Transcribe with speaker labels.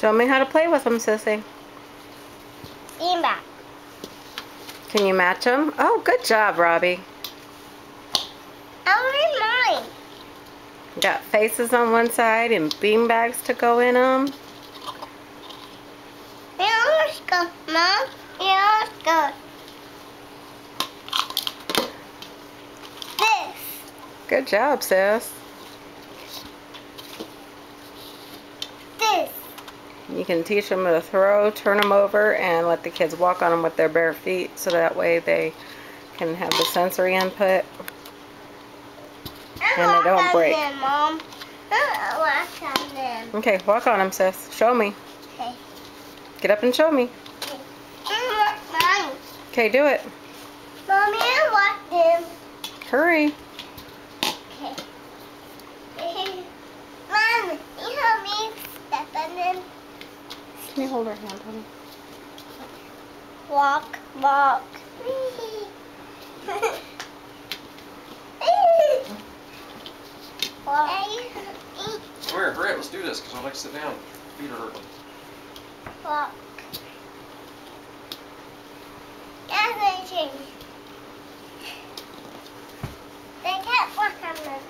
Speaker 1: Show me how to play with them, Sissy.
Speaker 2: Beanbag.
Speaker 1: Can you match them? Oh, good job, Robbie.
Speaker 2: Only mine.
Speaker 1: Got faces on one side and bean bags to go in them.
Speaker 2: Let's go, Mom. Let's go. This.
Speaker 1: Good job, sis.
Speaker 2: This.
Speaker 1: You can teach them to throw, turn them over, and let the kids walk on them with their bare feet so that way they can have the sensory input and they don't break.
Speaker 2: Them, Mom. Walk on them.
Speaker 1: Okay, walk on them, sis. Show me.
Speaker 2: Okay.
Speaker 1: Get up and show me.
Speaker 2: Mine.
Speaker 1: Okay, do it.
Speaker 2: Mommy, I walk them.
Speaker 1: Hurry.
Speaker 2: Okay. Mom, you help me step on them.
Speaker 1: Can you hold her hand, honey?
Speaker 2: Walk, walk. Walk.
Speaker 3: Come here, hurry up, let's do this, because I'd like to sit down. Feet are hurting.
Speaker 2: Walk. That's my change. They can't walk on them.